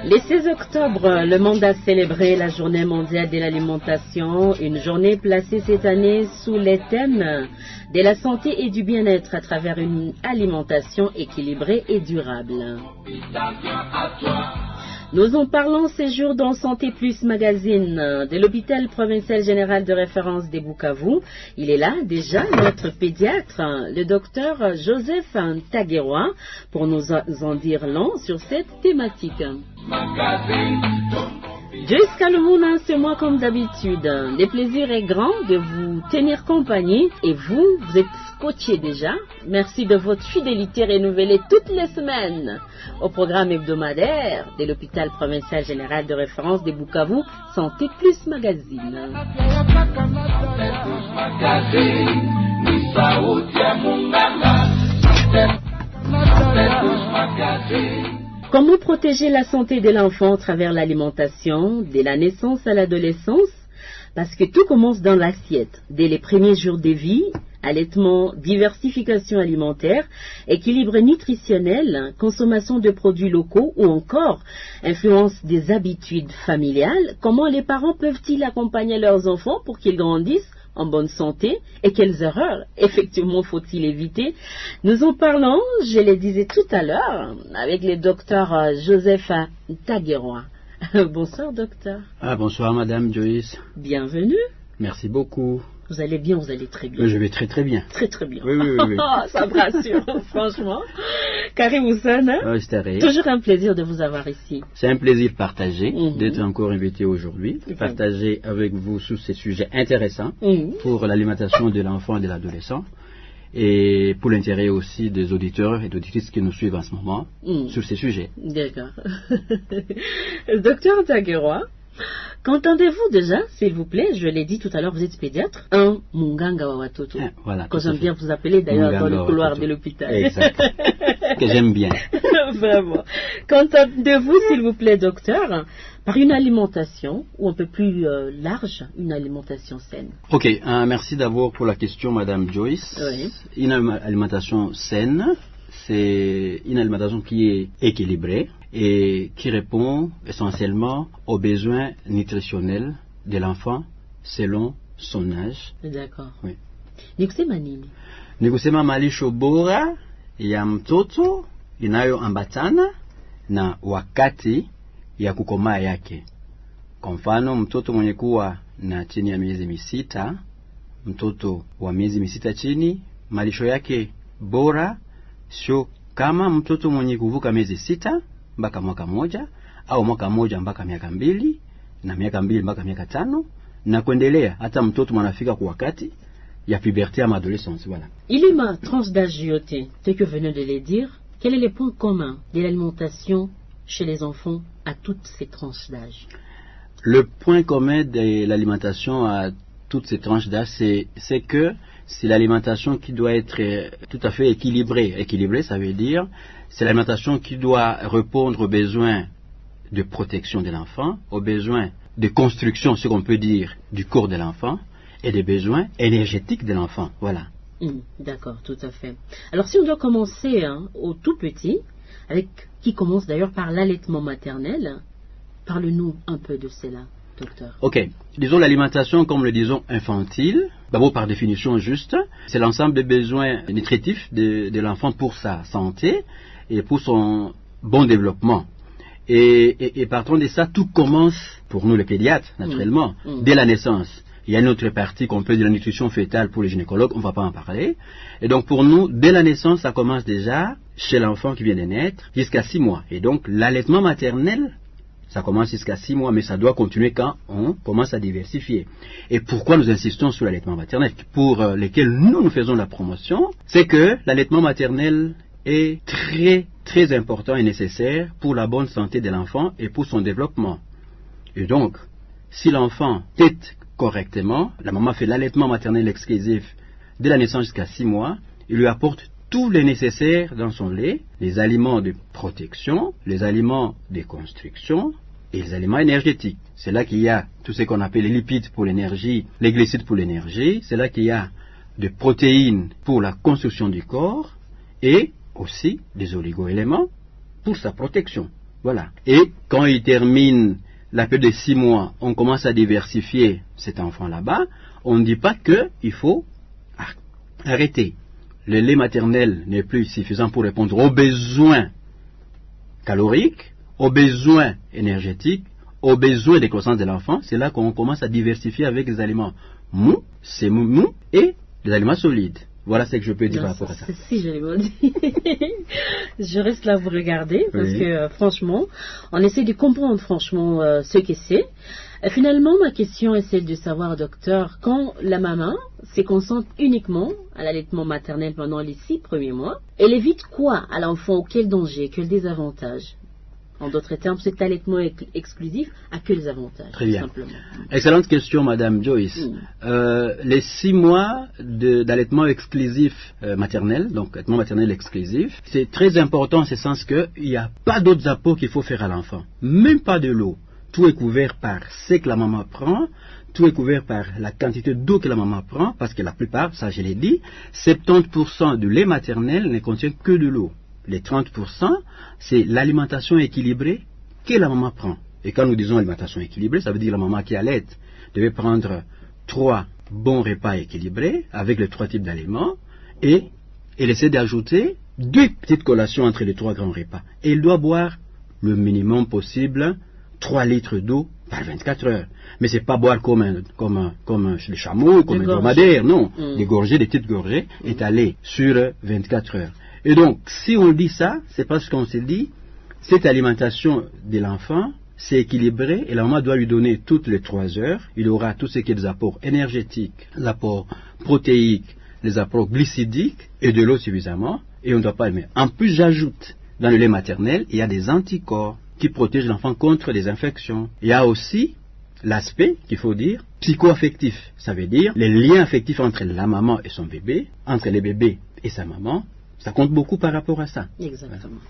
Le 16 octobre, le monde a célébré la journée mondiale de l'alimentation, une journée placée cette année sous les thèmes de la santé et du bien-être à travers une alimentation équilibrée et durable. Nous en parlons ces jours dans Santé Plus Magazine de l'hôpital provincial général de référence des Bukavu. Il est là déjà, notre pédiatre, le docteur Joseph Ntagerwa, pour nous en dire long sur cette thématique. Jusqu'à le Mouna, c'est moi comme d'habitude. Le plaisir est grand de vous tenir compagnie et vous êtes scotché déjà. Merci de votre fidélité renouvelée toutes les semaines au programme hebdomadaire de l'hôpital provincial général de référence des Bukavu, Santé Plus Magazine. Comment protéger la santé de l'enfant à travers l'alimentation, de la naissance à l'adolescence? Parce que tout commence dans l'assiette, dès les premiers jours de vie. Allaitement, diversification alimentaire, équilibre nutritionnel, consommation de produits locaux ou encore influence des habitudes familiales. Comment les parents peuvent-ils accompagner leurs enfants pour qu'ils grandissent en bonne santé et quelles erreurs effectivement faut-il éviter? Nous en parlons, je le disais tout à l'heure, avec le docteur Joseph Ntagerwa. Bonsoir docteur. Bonsoir Madame Joyce. Bienvenue. Merci beaucoup. Vous allez bien, vous allez très bien. Je vais très très bien. Très très bien. Oui. Ça me rassure, franchement. Karim Hussein, toujours un plaisir de vous avoir ici. C'est un plaisir partagé d'être encore invité aujourd'hui, partager avec vous sur ces sujets intéressants pour l'alimentation de l'enfant et de l'adolescent et pour l'intérêt aussi des auditeurs et d'auditrices qui nous suivent en ce moment sur ces sujets. D'accord. Docteur Ntagerwa, qu'entendez-vous déjà, s'il vous plaît? Je l'ai dit tout à l'heure, vous êtes pédiatre. Un Munganga wa watoto. Voilà. Que j'aime bien vous appeler d'ailleurs dans le couloir de l'hôpital. Exact. Que j'aime bien. Vraiment. Qu'entendez-vous, s'il vous plaît, docteur, par une alimentation, ou un peu plus large, une alimentation saine? Ok, merci d'abord pour la question, Madame Joyce. Oui. Une alimentation saine, c'est une alimentation qui est équilibrée et qui répond essentiellement aux besoins nutritionnels de l'enfant selon son âge. D'accord. Oui. Nikusema nini? Nikusema malisho bora ya mtoto inayoambatana na wakati ya kukomaa yake. Kwa mfano, mtoto mwenye kuwa na chini ya miezi misita, mtoto wa miezi misita chini, malisho yake bora sio kama mtoto mwenye kuvuka miezi sita mpaka mwaka moja, au mwaka moja mpaka miaka mbili, na miaka mbili mpaka miaka tano, na kuendelea hata mtoto mwanafika kwa wakati ya puberté à l'adolescence. Voilà. Il est ma tranche d'âge JOT, ce que venez de le dire. Quel est le point commun de l'alimentation chez les enfants à toutes ces tranches d'âge? Le point commun de l'alimentation à toutes ces tranches d'âge, c'est que c'est l'alimentation qui doit être tout à fait équilibrée. Équilibrée, ça veut dire c'est l'alimentation qui doit répondre aux besoins de protection de l'enfant, aux besoins de construction, ce qu'on peut dire, du corps de l'enfant, et des besoins énergétiques de l'enfant. Voilà. D'accord, tout à fait. Alors si on doit commencer au tout petit, qui commence d'ailleurs par l'allaitement maternel, parle-nous un peu de cela, docteur. Ok. Disons l'alimentation, comme le disons, infantile, d'abord par définition juste, c'est l'ensemble des besoins nutritifs de l'enfant pour sa santé et pour son bon développement. Et partant de ça, tout commence, pour nous les pédiatres, naturellement, dès la naissance. Il y a une autre partie qu'on peut dire la nutrition fœtale pour les gynécologues, on ne va pas en parler. Et donc pour nous, dès la naissance, ça commence déjà chez l'enfant qui vient de naître jusqu'à 6 mois. Et donc l'allaitement maternel, ça commence jusqu'à 6 mois, mais ça doit continuer quand on commence à diversifier. Et pourquoi nous insistons sur l'allaitement maternel, pour lequel nous faisons la promotion, c'est que l'allaitement maternel est très très important et nécessaire pour la bonne santé de l'enfant et pour son développement. Et donc, si l'enfant tète correctement, la maman fait l'allaitement maternel exclusif dès la naissance jusqu'à 6 mois, il lui apporte tout le nécessaire dans son lait, les aliments de protection, les aliments de construction et les aliments énergétiques. C'est là qu'il y a tout ce qu'on appelle les lipides pour l'énergie, les glucides pour l'énergie, c'est là qu'il y a des protéines pour la construction du corps et aussi des oligo-éléments pour sa protection. Voilà. Et quand il termine la période de 6 mois, on commence à diversifier cet enfant là-bas. On ne dit pas qu'il faut arrêter. Le lait maternel n'est plus suffisant pour répondre aux besoins caloriques, aux besoins énergétiques, aux besoins de croissance de l'enfant. C'est là qu'on commence à diversifier avec des aliments mous, semi-mous et des aliments solides. Voilà ce que je peux dire par rapport à ça. Si, je l'ai dit. Je reste là vous regarder parce que franchement, on essaie de comprendre franchement ce que c'est. Finalement, ma question est celle de savoir, docteur, quand la maman se concentre uniquement à l'allaitement maternel pendant les 6 premiers mois, elle évite quoi à l'enfant? Quel danger, quel désavantage? En d'autres termes, cet allaitement exclusif a que les avantages. Très bien. Simplement. Excellente question, Madame Joyce. Les 6 mois d'allaitement exclusif maternel, donc allaitement maternel exclusif, c'est très important en ce sens qu'il n'y a pas d'autres apports qu'il faut faire à l'enfant. Même pas de l'eau. Tout est couvert par ce que la maman prend, tout est couvert par la quantité d'eau que la maman prend, parce que la plupart, ça je l'ai dit, 70% du lait maternel ne contient que de l'eau. Les 30%, c'est l'alimentation équilibrée que la maman prend. Et quand nous disons alimentation équilibrée, ça veut dire la maman qui allaite devait prendre 3 bons repas équilibrés avec les 3 types d'aliments et elle essaie d'ajouter 2 petites collations entre les 3 grands repas. Et elle doit boire le minimum possible 3 litres d'eau par 24 heures. Mais c'est pas boire comme le chameau, comme un dromadaire, non. Des gorgées, des petites gorgées étalées sur 24 heures. Et donc, si on dit ça, c'est parce qu'on se dit, cette alimentation de l'enfant, c'est équilibré et la maman doit lui donner toutes les 3 heures. Il aura tout ce qui est des apports énergétiques, les apports protéiques, les apports glycidiques et de l'eau suffisamment. Et on ne doit pas aimer. En plus, j'ajoute, dans le lait maternel, il y a des anticorps qui protègent l'enfant contre des infections. Il y a aussi l'aspect, qu'il faut dire, psycho-affectif. Ça veut dire les liens affectifs entre la maman et son bébé, entre le bébé et sa maman. Ça compte beaucoup par rapport à ça. Exactement.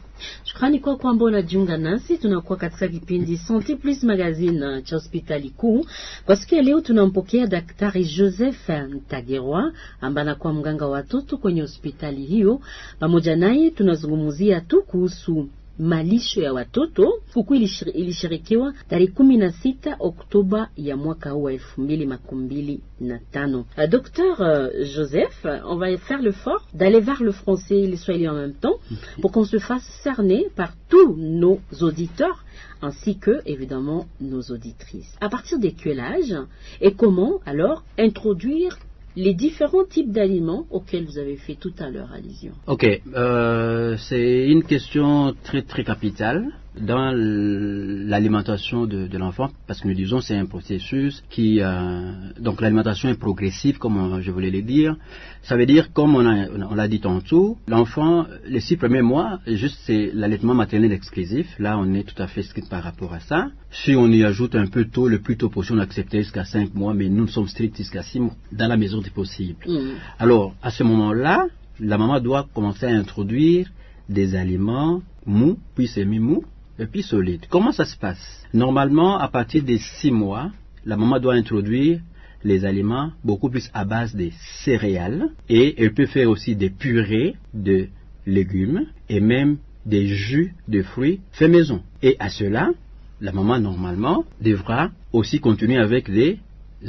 Shukrani kwa kwamba unajiunga nasi. Tunakuwa katika kipindi Santé Plus Magazine cha hospitali kuu. Kwa siku ya leo tunampokea Daktari Joseph Ntagerwa ambaye anakuwa mganga wa watoto kwenye hospitali hiyo. Pamoja naye tunazungumzia tu kuhusu malisho ya watoto. Siku ilishirikiwa tarehe 16 Oktoba ya mwaka huu 2025. Docteur Joseph, on va faire l'effort d'aller vers le français et le swahili en même temps pour qu'on se fasse cerner par tous nos auditeurs ainsi que, évidemment, nos auditrices. À partir de quel âge et comment, alors, introduire les différents types d'aliments auxquels vous avez fait tout à l'heure allusion? Ok, c'est une question très très capitale dans l'alimentation de l'enfant, parce que nous disons c'est un processus qui donc l'alimentation est progressive, comme je voulais le dire. Ça veut dire, comme on l'a dit tantôt, l'enfant, les 6 premiers mois, juste c'est l'allaitement maternel exclusif. Là on est tout à fait strict par rapport à ça. Si on y ajoute un peu tôt, le plus tôt possible, on accepte jusqu'à 5 mois, mais nous sommes stricts jusqu'à 6 mois, dans la mesure du possible. Alors à ce moment-là, la maman doit commencer à introduire des aliments mous, puis semi-mous, et puis solides. Comment ça se passe? Normalement, à partir des 6 mois, la maman doit introduire les aliments beaucoup plus à base de céréales, et elle peut faire aussi des purées de légumes et même des jus de fruits faits maison. Et à cela, la maman normalement devra aussi continuer avec des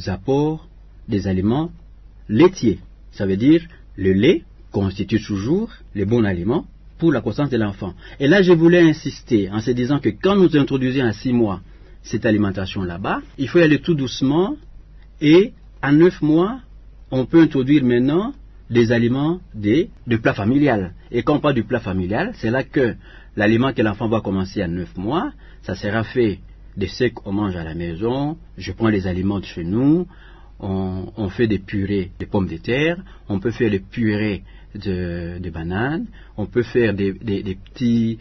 apports des aliments laitiers. Ça veut dire le lait constitue toujours les bons aliments pour la croissance de l'enfant. Et là, je voulais insister en se disant que quand nous introduisons à 6 mois cette alimentation là-bas, il faut y aller tout doucement, et à 9 mois, on peut introduire maintenant des aliments de plat familial. Et quand on parle du plat familial, c'est là que l'aliment que l'enfant va commencer à 9 mois, ça sera fait de ce qu'on mange à la maison. Je prends les aliments de chez nous, on fait des purées de pommes de terre, on peut faire des purées de bananes, on peut faire un petit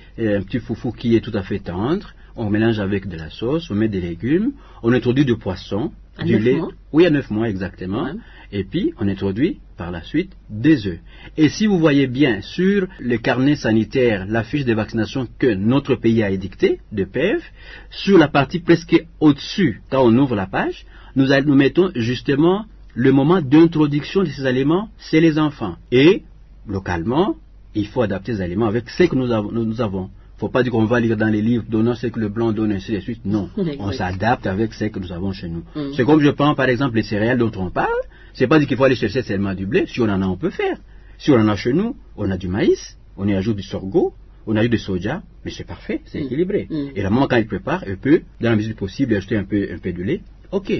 foufou qui est tout à fait tendre, on mélange avec de la sauce, on met des légumes, on introduit du poisson, du lait. Oui, à 9 mois exactement. Et puis on introduit par la suite des œufs. Et si vous voyez bien sur le carnet sanitaire, la fiche de vaccination que notre pays a édictée, de PEV, sur la partie presque au-dessus, quand on ouvre la page, nous mettons justement le moment d'introduction de ces aliments, c'est les enfants. Et localement, il faut adapter les aliments avec ce que nous avons. Il faut pas dire qu'on va lire dans les livres donnant ce que le blanc donne ainsi de suite. Non, on s'adapte avec ce que nous avons chez nous. C'est comme je prends par exemple les céréales dont on parle. C'est pas dire qu'il faut aller chercher seulement du blé. Si on en a, on peut faire. Si on en a chez nous, on a du maïs, on y ajoute du sorgho, on a eu du soja, mais c'est parfait, c'est équilibré. Et la maman, quand elle prépare, elle peut, dans la mesure du possible, ajouter un peu de lait. Ok,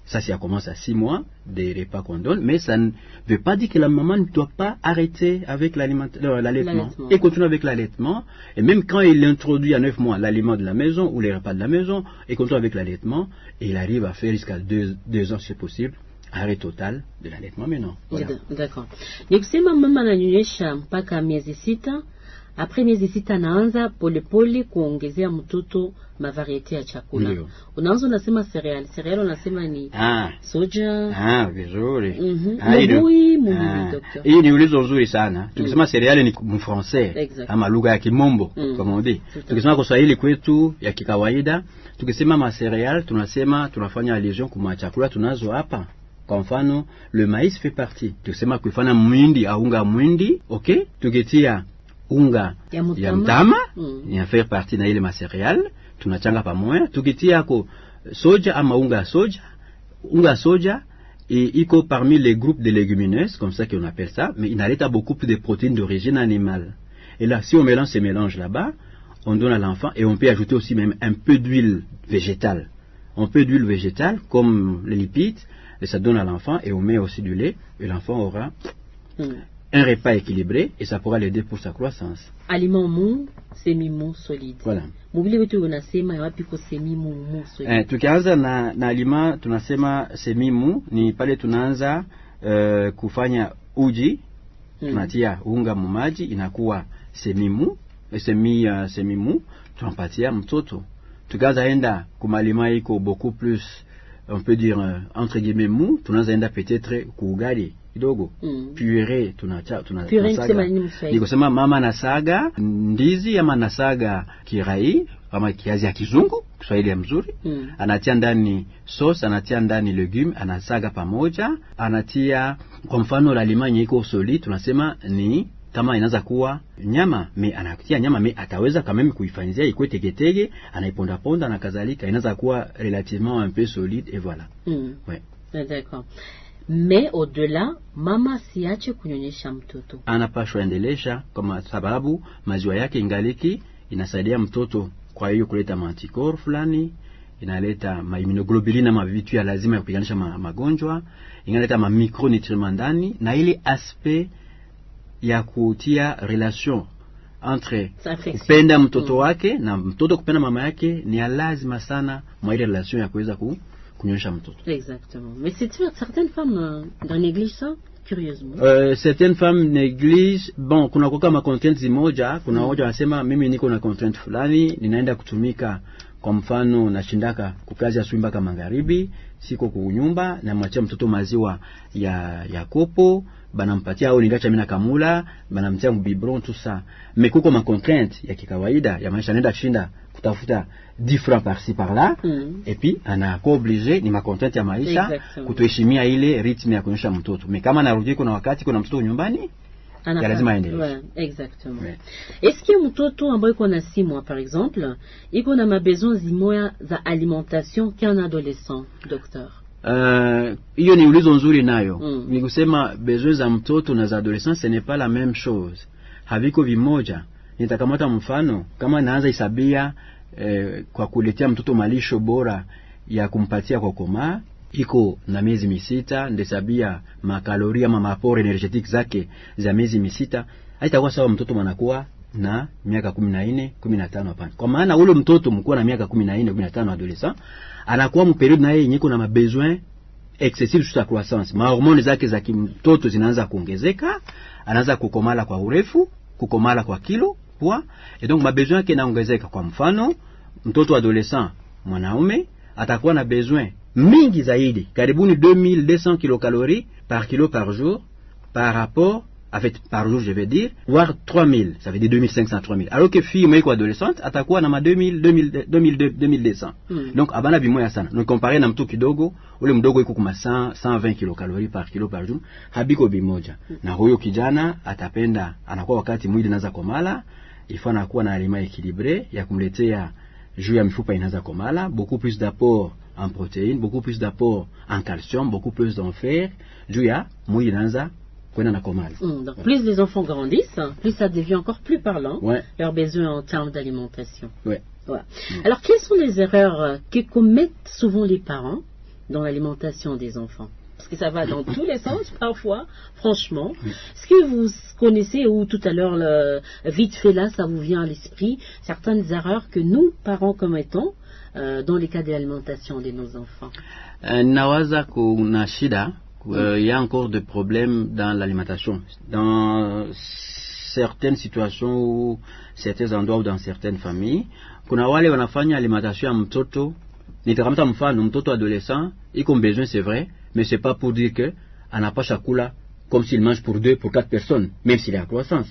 ça commence à 6 mois des repas qu'on donne, mais ça ne veut pas dire que la maman ne doit pas arrêter avec l'allaitement et continuer avec l'allaitement. Et même quand il introduit à 9 mois l'aliment de la maison ou les repas de la maison, et continue avec l'allaitement, et il arrive à faire jusqu'à 2 ans si c'est possible. Arrêt total de l'allaitement maintenant. Voilà. D'accord. Nikusema mama ananyonyesha mpaka miezi 6. Après miezi 6 anaanza polepole kuongezea mtoto mavariete ya chakula. Unaanza unasema cereal unasema ni soja. Vizuri. Mbui docteur. Hii ni ulizo nzuri sana. Tukisema cereal ni mfrancais ama lugha ya kimombo kama on dit. Tukisema kwa Kiswahili kwetu ya kikawaida, tukisema ma cereal tunafanya allusion kwa chakula tunazo hapa. Kwa mfano, le maïs fait partie. Tukisema kufanya mwindi au unga mwindi, okay? Tukitia unga ya mtama, ina faire partie na ile macereal, tunachanga pamoja. Tukitia ko soja ama unga soja, et iko parmi les groupes de légumineuses, comme ça qu'on appelle ça, mais il n'arrête beaucoup plus de protéines d'origine animale. Et là, si on mélange ces mélanges là-bas, on donne à l'enfant, et on peut ajouter aussi même un peu d'huile végétale. Un peu d'huile végétale, comme les lipides, et ça donne à l'enfant, et on met aussi du lait, et l'enfant aura un repas équilibré, et ça pourra l'aider pour sa croissance. Aliment mou, semi-mou, solide. Voilà. Mubili wetu unasema yawapi ko semi-mou, mou, solide. Tukianza na aliment, tunasema semi-mou, ni pale tunaanza kufanya uji, tunatia unga mumaji, inakuwa semi-mou, semi-mou, tunapatia mtoto. Tukianza enda kumalima iko beaucoup plus, on peut dire entre guillemets mou, tunaanza enda peut-être kuugali kidogo. Puree tunasaga. Niko sema mama nasaga ndizi ama nasaga kirai ama kiazi ya kizungu, Kiswahili ya mzuri. Anatia ndani sauce, anatia ndani legume, anasaga pamoja, anatia kwa mfano la limanya iko solide, tunasema ni kama inaanza kuwa nyama, anakutia nyama, ataweza kama mimi kuifanyia ikuwe tegetege, anaiponda ponda na kadhalika, inaanza kuwa relativement un peu solide, et voilà. Ouais. D'accord. Mais au-delà, mama siache kunyonyesha mtoto. Anapashwa endelesha kwa sababu maziwa yake ingaliki inasaidia mtoto, kwa hiyo kuleta mantikor fulani, inaleta immunoglobulin na mavitu ya lazima ya kupiganisha magonjwa, inaleta micronutriments ndani, na ile aspect ya kutia relation entre kupenda mtoto wake na mtoto kupenda mama yake ni lazima sana mwa ile relation ya kuweza kunyonyesha mtoto. Exactement. Mais certaines femmes négligent ça, curieusement. Certaines femmes négligent. Bon, kuna kwa kama content zimoja, kuna moja wanasema mimi niko na content fulani, ninaenda kutumika, kwa mfano nashindaka kukazi asubuhi mpaka magharibi, siko kunyumba, na mwachia mtoto maziwa ya kopo, banampatia au ningacha mina kamula, banamtia mbibron tout ça. Mais kuko ma contrainte ya kikawaida ya maisha, nenda kushinda kutafuta 10 francs par-ci par-là, et puis anakuwa obligé, ni ma contrainte ya maisha, kutoheshimia ile rythme ya kunyonyesha mtoto. Mais kama narudi kuna wakati kuna mtoto nyumbani, ya lazima aendelee. Ouais, exactement. Ouais. Est-ce que mtoto ambaye iko na 6 mois par exemple, iko na mabesoin zimoya za alimentation qu'un adolescent, docteur? Hiyo ni ulizo nzuri nayo. Ni kusema besoin za mtoto na za adolescent ce n'est pas la même chose. Haviko vimoja. Nitakamata mfano kama naanza isabia kwa kuletea mtoto malisho bora ya kumpatia kwa komaa, iko na miezi 6, ndesabia makaloria ama mapore energetic zake za miezi 6, haitakuwa sawa mtoto manakuwa na miaka 14, 15 hapana. Kwa maana ule mtoto mkuu na miaka 14, 15 adolescent anakuwa mu periode na yeye yenyewe na mabesoin excessive sur sa croissance. Mahormone zake za kimtoto zinaanza kuongezeka, anaanza kukomala kwa urefu, kukomala kwa kilo, poids, et donc mabesoin yake yanaongezeka. Kwa mfano, mtoto adolescent mwanaume atakuwa na besoin mingi zaidi, karibuni 2200 kilocalories par kilo par jour, par rapport par jour je vais dire, voire 3000, ça veut dire 2500, 3000. Alors que fille mweko adolescente atakuwa na 2200. Donc abana bimoya sana. Donc comparé na mtu kidogo, ule mdogo iko kuma 120 kilocalories par kilo par jour, habiko bimoja. Na huyo kijana atapenda, anakuwa wakati mwili naanza komala, il faut anakuwa na aliment équilibré ya kumletea juu ya mifupa inaanza komala, beaucoup plus d'apport en protéines, beaucoup plus d'apport en calcium, beaucoup plus en fer, juu ya mwili inaanza kwenda na komala. Donc plus les enfants grandissent, plus ça devient encore plus parlant, leurs besoins en termes d'alimentation. Ouais. Alors quelles sont les erreurs que commettent souvent les parents dans l'alimentation des enfants? Parce que ça va dans tous les sens parfois, franchement. Est-ce que vous connaissez, ou tout à l'heure, vite fait là, ça vous vient à l'esprit, certaines erreurs que nous, parents, commettons dans les cas de l'alimentation de nos enfants? Nawaza kuna shida, il y a encore des problèmes dans l'alimentation. Dans certaines situations ou certains endroits ou dans certaines familles, kuna wale wanafanya alimentation ya mtoto, nitakamata mfano mtoto adolescent, iko besoin c'est vrai, mais c'est pas pour dire que on n'a pas chakula comme s'il mange pour 2, pour 4 personnes, même s'il est à croissance.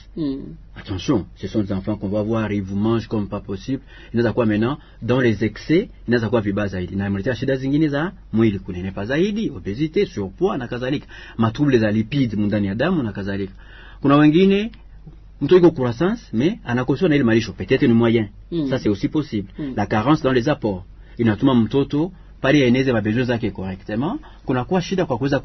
Attention, ce sont des enfants qu'on va voir, ils vous mangent comme pas possible. Inaweza kuwa maintenant dans les excès, inaweza kuwa vibaya zaidi. Na imeletea shida zingine za mwili kunenepa zaidi, obésité, surpoids na kadhalika, matroubles za lipides ndani ya damu na kadhalika. Kuna wengine mtu iko croissance mais anakosa na ile malisho, peut-être ni moyen. Ça c'est aussi possible. La carence dans les apports inatuma mtoto pali aeneze mabezo zake correctement, kuna kuwa shida kwa kuweza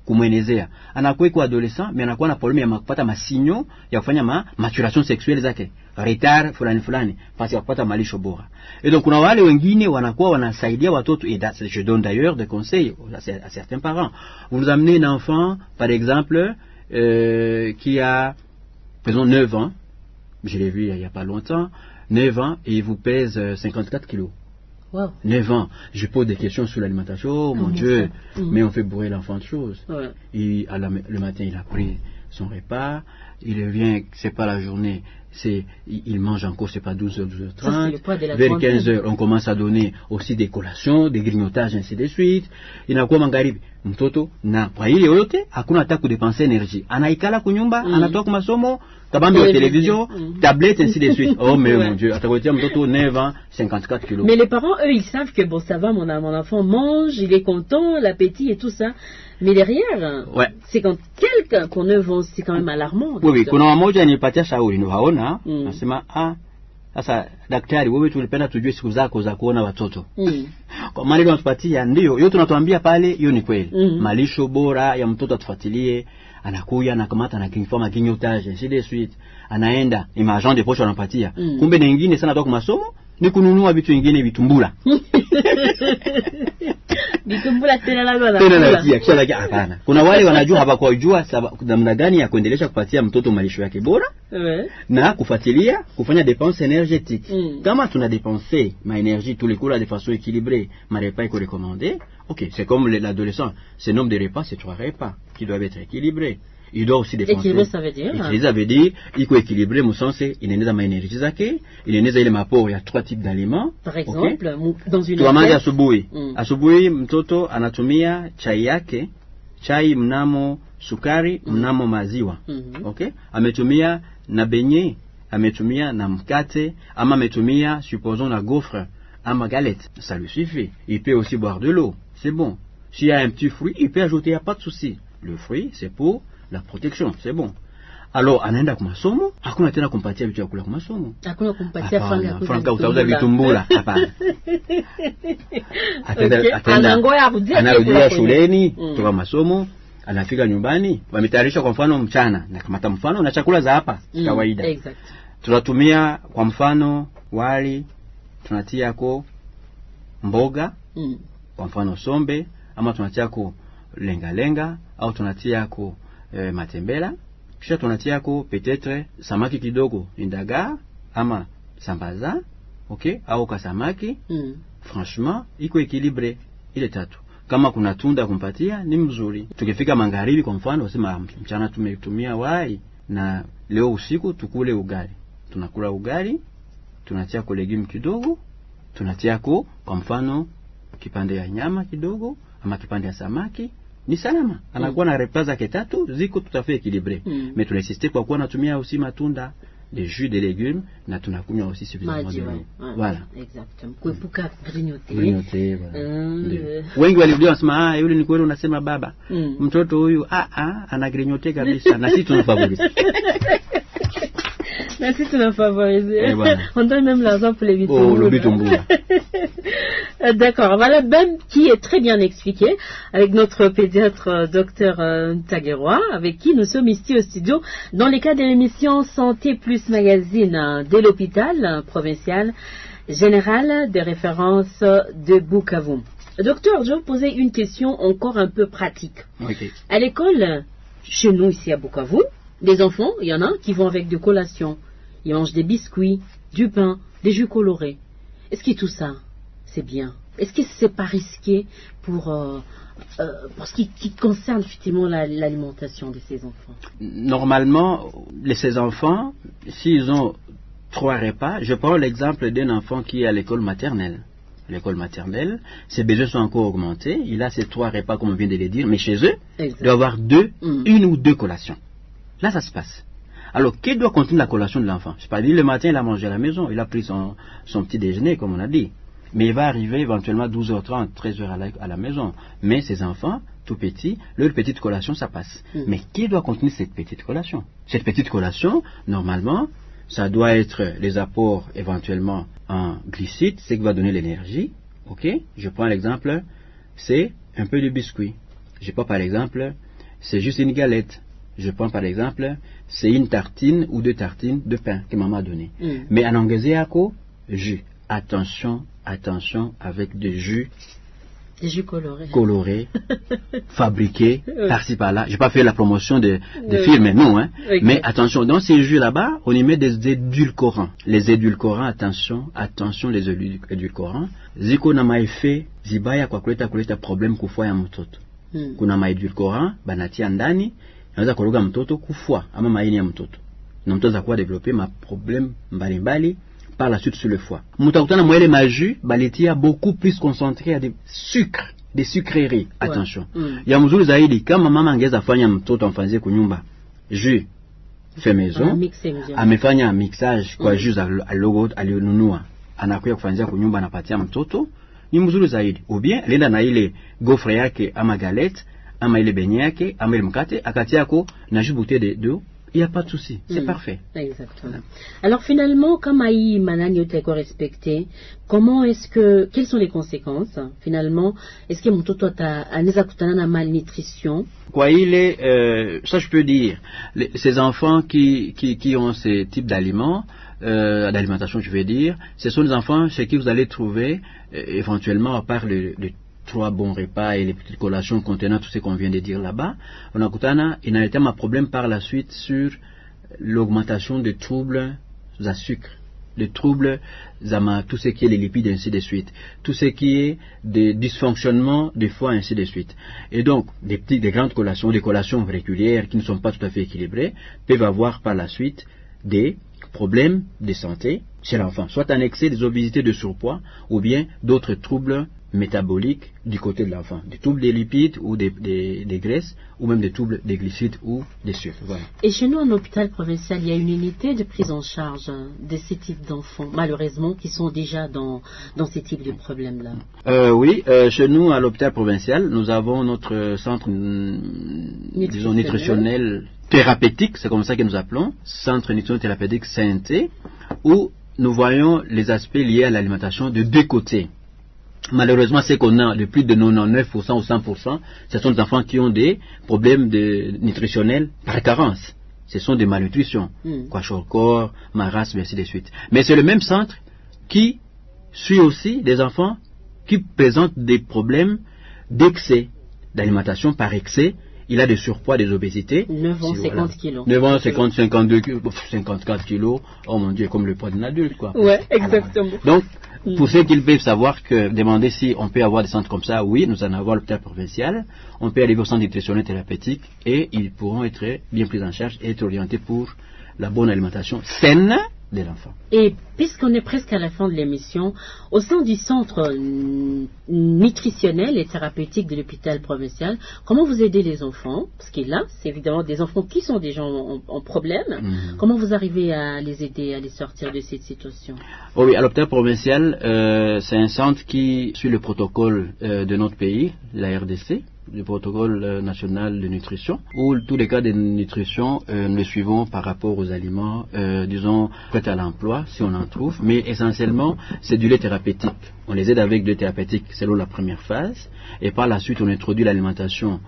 kumwenezea. Anakuwa iko adolescent mais anakuwa na problème ya kupata masinyo ya kufanya maturation sexuelle zake, retard fulani parce ya kupata malisho bora. Et donc kuna wale wengine wanakuwa wanasaidia watoto, et je donne d'ailleurs des conseils à certains parents. Vous nous amenez un enfant par exemple qui a disons 9 ans, je l'ai vu il y a pas longtemps, 9 ans, et il vous pèse 54 kilos. Wow. 9 ans, je pose des questions sur l'alimentation, oh mon Dieu, mais on fait bourrer l'enfant de choses. Et le matin, il a pris son repas, il revient, c'est pas la journée, il mange encore, c'est pas 12h, 12h30, vers 15h, on commence à donner aussi des collations, des grignotages, ainsi de suite. Inakuwa magharibi, mtoto na kwa ile yote hakuna hata kudepenser énergie. Anaikala kunyumba, anatoka masomo, kabambi wa télévision, tablette, ainsi de suite. Oh mais mon Dieu, atakotia mtoto 9 ans, 54 kilos. Mais les parents, eux, ils savent que bon, ça va, mon enfant mange, il est content, l'appétit et tout ça. Mais derrière, c'est quand quelqu'un qu'on 9 ans, c'est quand même alarmant. Oui, kuna wamoja nipatia shauri, niwaona, nasema sasa daktari, wewe tulipenda tujue siku zako za kuona watoto. Kwa maana ile unatupatia ndio, yote tunatuambia pale, hiyo ni kweli. Malisho bora ya mtoto atufuatilie, anakuya na kamata na kinforma kinyotage, ainsi de suite. Anaenda, ni agent de poche anapatia. Kumbe na nyingine sana toka masomo ni kununua vitu vingine vitumbula. Vitumbula tena la kisha hapana. Kuna wale wanajua hawakujua namna gani ya kuendelea kupatia mtoto malisho yake bora na kufuatilia kufanya dépense énergétique. Kama tuna dépenser ma énergie tous les cours de façon équilibrée, ma repas est recommandé. OK, c'est comme l'adolescent, ce nombre de repas, c'est 3 repas qui doivent être équilibrés. Il doit aussi dépenser. Équilibré, ça veut dire? Équilibré, ça veut dire, il faut équilibrer, mon sens, il est ma énergie zake, il est il m'apport, il y a 3 types d'aliments. Par exemple, dans une assiette. Asubuhi. Asubuhi, mtoto anatumia chai yake, chai mnamo sukari, mnamo maziwa. Okay? Ametumia na beignet, ametumia na mkate, ama ametumia, supposons, na gaufre, ama galette. Ça lui suffit. Il peut aussi boire de l'eau. C'est bon. S'il y a un petit fruit, il peut ajouter, il n'y a pas de souci. Le fruit, c'est pour la protection, c'est bon. Alors anaenda kwa masomo, hakuna tena kumpatia vitu vya kula kwa masomo. Hakuna kumpatia franga utauza vitumbula, hapana. Anarudia shuleni, kutoka masomo, anafika nyumbani, wametayarisha kwa mfano mchana, na kamata mfano na chakula za hapa kawaida. Exact. Tunatumia kwa mfano wali, tunatia ko mboga, kwa mfano sombe, ama tunatia ko lenga au tunatia ko matembela, kisha tunatia ko peut-être samaki kidogo, indaga ama sambaza, okay, au kasamaki. Franchement, iko équilibré ile tatu. Kama kuna tunda kumpatia ni mzuri. Tukifika magharibi kwa mfano, usema mchana tumetumia wai na leo usiku tukule ugali. Tunakula ugali, tunatia ko legume kidogo, tunatia ko kwa mfano kipande ya nyama kidogo ama kipande ya samaki. Ni salama. Anakuwa na repas zake tatu ziko tout à fait équilibré. Mais tunainsiste kwa kuwa natumia aussi matunda, des jus de légumes, na tunakunywa aussi suffisamment d'eau. Voilà. Exactement. Kuepuka grignoter. Voilà. Wengi walirudia wasema yule ni kweli unasema baba. Mtoto huyu ana grignoter kabisa na sisi tunafavorize. Merci, tu l'as favorisé. Voilà. On donne même l'argent pour les Bitombou. Oh, le Bitombou. D'accord, voilà même qui est très bien expliqué avec notre pédiatre docteur Taguerois, avec qui nous sommes ici au studio dans le cadre de l'émission Santé Plus Magazine de l'hôpital provincial général de référence de Bukavu. Docteur, je vais vous poser une question encore un peu pratique. Okay. À l'école, chez nous ici à Bukavu, des enfants, il y en a qui vont avec des collations. Ils mangent des biscuits, du pain, des jus colorés. Est-ce que tout ça, c'est bien? Est-ce que c'est pas risqué pour ce qui concerne effectivement l'alimentation de ces enfants? Normalement, ces enfants, s'ils ont 3 repas, je prends l'exemple d'un enfant qui est à l'école maternelle. L'école maternelle, ses besoins sont encore augmentés. Il a ses 3 repas, comme on vient de le dire, mais chez eux, il doit avoir une ou deux collations. Là, ça se passe. Alors, qui doit contenir la collation de l'enfant? Je ne sais pas, le matin, il a mangé à la maison, il a pris son petit déjeuner, comme on a dit. Mais il va arriver éventuellement à 12h30, 13h à la maison. Mais ces enfants, tout petits, leur petite collation, ça passe. Mais qui doit contenir cette petite collation? Cette petite collation, normalement, ça doit être les apports éventuellement en glucides, ce qui va donner l'énergie. Ok? Je prends l'exemple, c'est un peu de biscuit. Je prends par exemple, c'est juste une galette. Je prends par exemple, c'est une tartine ou 2 tartines de pain que maman a donné. Mais en angéaco, jus. Attention, attention avec des jus. Des jus colorés. Fabriqués par-ci par-là. Je n'ai pas fait la promotion de films, non. Hein. Okay. Mais attention, dans ces jus là-bas, on y met des édulcorants. Les édulcorants, attention, les édulcorants. Ziko na maife, zibaya kwa kuleta problem kufua ya mtoto. Kuna maedulcorant, banatia ndani, yanaweza koroga mtoto kufua, ama maini ya mtoto. Na mtoto zakuwa développer ma problème mbalimbali par la suite sur le foie. Mutakutana mwele maju baletia beaucoup plus concentré à des sucres, des sucreries. Attention. Ya mzuri zaidi kama mama angeza fanya mtoto amfanzie kunyumba jus fait maison, amefanya mixage kwa jus alionunua, anakuya kufanzia kunyumba anapatia mtoto, ni mzuri zaidi. Ou bien lenda na ile gofre yake ama galette, ama ile benye yake, ama ile mkate akatia ko na jus bouteille d'eau. Il n'y a pas de souci, c'est parfait. Exactement. Alors finalement, comme Aïe Manani est respecté, quelles sont les conséquences finalement? Est-ce que mon toto a malnutrition? Quoi, ça je peux dire, ces enfants qui ont ces types d'aliments, d'alimentation je veux dire, ce sont des enfants chez qui vous allez trouver éventuellement, à part le 3 bons repas et les petites collations contenant tout ce qu'on vient de dire là-bas, on a kutana, il a été un problème par la suite sur l'augmentation des troubles à sucre, les troubles tout ce qui est les lipides ainsi de suite, tout ce qui est des dysfonctionnements des foie ainsi de suite. Et donc, des grandes collations, des collations régulières qui ne sont pas tout à fait équilibrées, peuvent avoir par la suite des problèmes de santé chez l'enfant, soit un excès des obésités de surpoids ou bien d'autres troubles métaboliques du côté de l'enfant, des troubles des lipides ou des graisses ou même des troubles des glucides ou des sucres. Voilà. Et chez nous, en hôpital provincial, il y a une unité de prise en charge de ces types d'enfants, malheureusement, qui sont déjà dans ces types de problèmes-là. Oui, chez nous, à l'hôpital provincial, nous avons notre centre disons, nutritionnel thérapeutique, c'est comme ça que nous appelons, centre nutritionnel thérapeutique CNT, où nous voyons les aspects liés à l'alimentation de 2 côtés. Malheureusement, c'est qu'on a de plus de 99% ou 100%, ce sont des enfants qui ont des problèmes nutritionnels par carence. Ce sont des malnutritions, kwashiorkor, marasme, et ainsi de suite. Mais c'est le même centre qui suit aussi des enfants qui présentent des problèmes d'excès, d'alimentation par excès. Il a des surpoids, des obésités. 9 ans, 50 kilos. 9 ans, 50, 52 kilos, 54 kilos. Oh mon Dieu, comme le poids d'un adulte, quoi. Ouais, exactement. Alors, donc, pour ceux qui peuvent savoir que, demander si on peut avoir des centres comme ça, oui, nous en avons à l'hôpital provincial. On peut aller au centre nutritionnel thérapeutique et ils pourront être bien pris en charge et être orientés pour la bonne alimentation saine de l'enfant. Et puisqu'on est presque à la fin de l'émission, au sein du centre nutritionnel et thérapeutique de l'hôpital provincial, comment vous aidez les enfants? Parce que là, c'est évidemment des enfants qui sont déjà en problème. Comment vous arrivez à les aider, à les sortir de cette situation? Oui, à l'hôpital provincial, c'est un centre qui suit le protocole de notre pays, la RDC. du protocole national de nutrition, où tous les cas de nutrition, nous les suivons par rapport aux aliments, disons, prêts à l'emploi, si on en trouve, mais essentiellement, c'est du lait thérapeutique. On les aide avec du lait thérapeutique selon la première phase, et par la suite, on introduit l'alimentation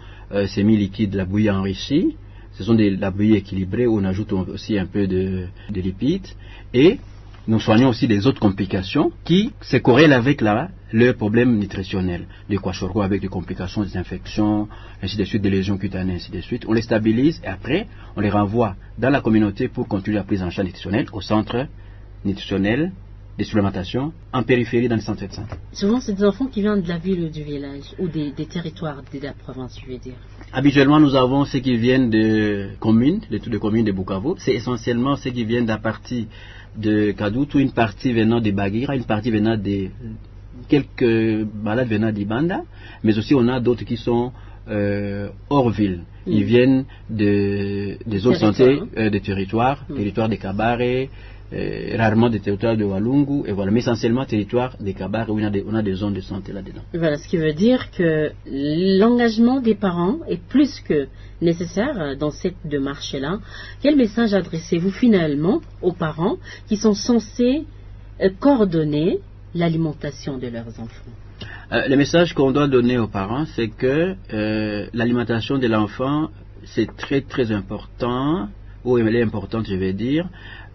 semi-liquide, la bouillie enrichie. Ce sont la bouillie équilibrée où on ajoute aussi un peu de lipides, et nous soignons aussi des autres complications qui se corrèlent avec leurs problèmes nutritionnels. Des kwashiorkor avec des complications, des infections, ainsi de suite, des lésions cutanées, ainsi de suite. On les stabilise et après, on les renvoie dans la communauté pour continuer la prise en charge nutritionnelle au centre nutritionnel de supplémentation en périphérie dans les centres de santé. Souvent, c'est des enfants qui viennent de la ville ou du village, ou des territoires de la province, je veux dire. Habituellement, nous avons ceux qui viennent de communes, de toutes les communes de Bukavu. C'est essentiellement ceux qui viennent de la partie de Kadutu, une partie venant de Bagira, une partie venant de quelques malades venant d'Ibanda, mais aussi on a d'autres qui sont hors ville. Ils viennent des zones de santé, des territoires des Kabare, rarement des territoires de Walungu, et voilà, mais essentiellement territoires des Kabare où on a des zones de santé là-dedans. Voilà, ce qui veut dire que l'engagement des parents est plus que nécessaire dans cette démarche-là. Quel message adressez-vous finalement aux parents qui sont censés coordonner l'alimentation de leurs enfants? Le message qu'on doit donner aux parents, c'est que l'alimentation de l'enfant, c'est très très important, ou elle est importante, je vais dire,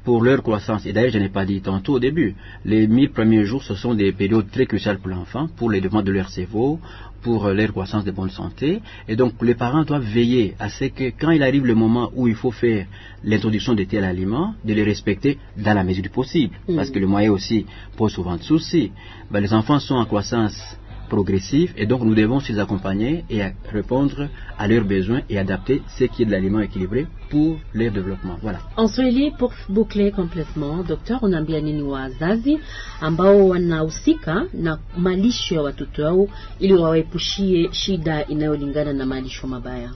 pour leur croissance. Et d'ailleurs, je n'ai pas dit tantôt au début, les 1000 premiers jours, ce sont des périodes très cruciales pour l'enfant, pour les développements de leur cerveau, pour leur croissance de bonne santé. Et donc, les parents doivent veiller à ce que quand il arrive le moment où il faut faire l'introduction de tels aliments, de les respecter dans la mesure du possible. Parce que le moyen aussi pose souvent de soucis. Ben, les enfants sont en croissance progressive et donc nous devons les accompagner et répondre à leurs besoins et adapter ce qui est de l'aliment équilibré pour leur développement. Voilà. En Swahili, pour boucler complètement, Docteur, unaambia nini wazazi ambao wanahusika na malisho ya watoto wao ili waepushie shida inayolingana na malisho mabaya?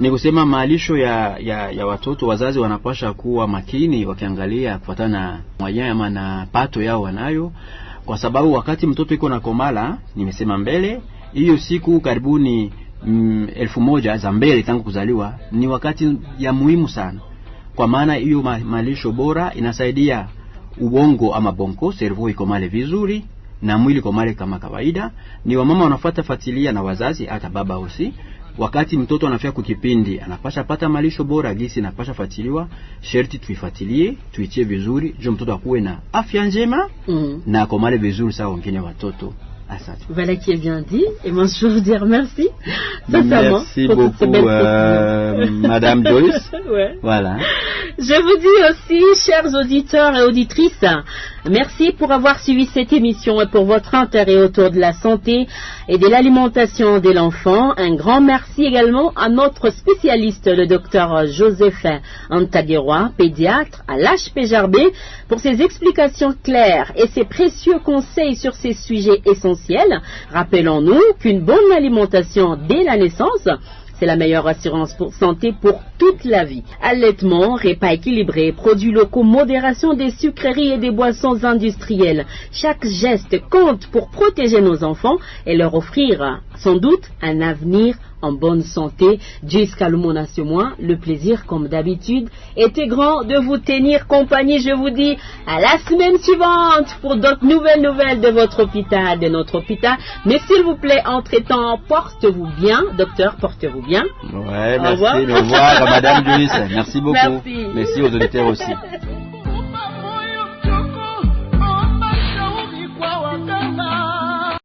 Ni kusema malisho ya watoto, wazazi wanapasha kuwa makini wakiangalia kufuatana na moyen ama na pato yao wanayo, kwa sababu wakati mtoto iko na komala, nimesema mbele, hiyo siku karibuni 1000 za mbele tangu kuzaliwa, ni wakati ya muhimu sana. Kwa maana hiyo malisho bora inasaidia ubongo ama bonko, servo ikomale vizuri na mwili komale kama kawaida. Ni wamama wanafuata fatilia na wazazi, hata baba aussi. Wakati mtoto anafika kukipindi, anapasha pata malisho bora, gisi napasha fatiliwa, sherti tuifatilie, tuitie vizuri, jo mtoto akuwe na afya njema na akomale vizuri sawa wengine watoto. Voilà qui est bien dit, et moi je veux vous dire merci. Merci beaucoup, Madame Joyce. Ouais. Voilà. Je vous dis aussi, chers auditeurs et auditrices, merci pour avoir suivi cette émission et pour votre intérêt autour de la santé et de l'alimentation de l'enfant. Un grand merci également à notre spécialiste, le docteur Joseph Antagueroa, pédiatre à l'HPJRB, pour ses explications claires et ses précieux conseils sur ces sujets essentiels. Rappelons-nous qu'une bonne alimentation dès la naissance, c'est la meilleure assurance pour santé pour toute la vie. Allaitement, repas équilibré, produits locaux, modération des sucreries et des boissons industrielles. Chaque geste compte pour protéger nos enfants et leur offrir sans doute un avenir en bonne santé. Jusqu'à Lumona sur moi, le plaisir comme d'habitude était grand de vous tenir compagnie. Je vous dis à la semaine suivante pour d'autres nouvelles de votre hôpital, de notre hôpital. Mais s'il vous plaît, entre-temps, portez-vous bien, docteur, portez-vous bien. Ouais, merci, au revoir Madame Joyce, merci beaucoup. Merci aux auditeurs aussi.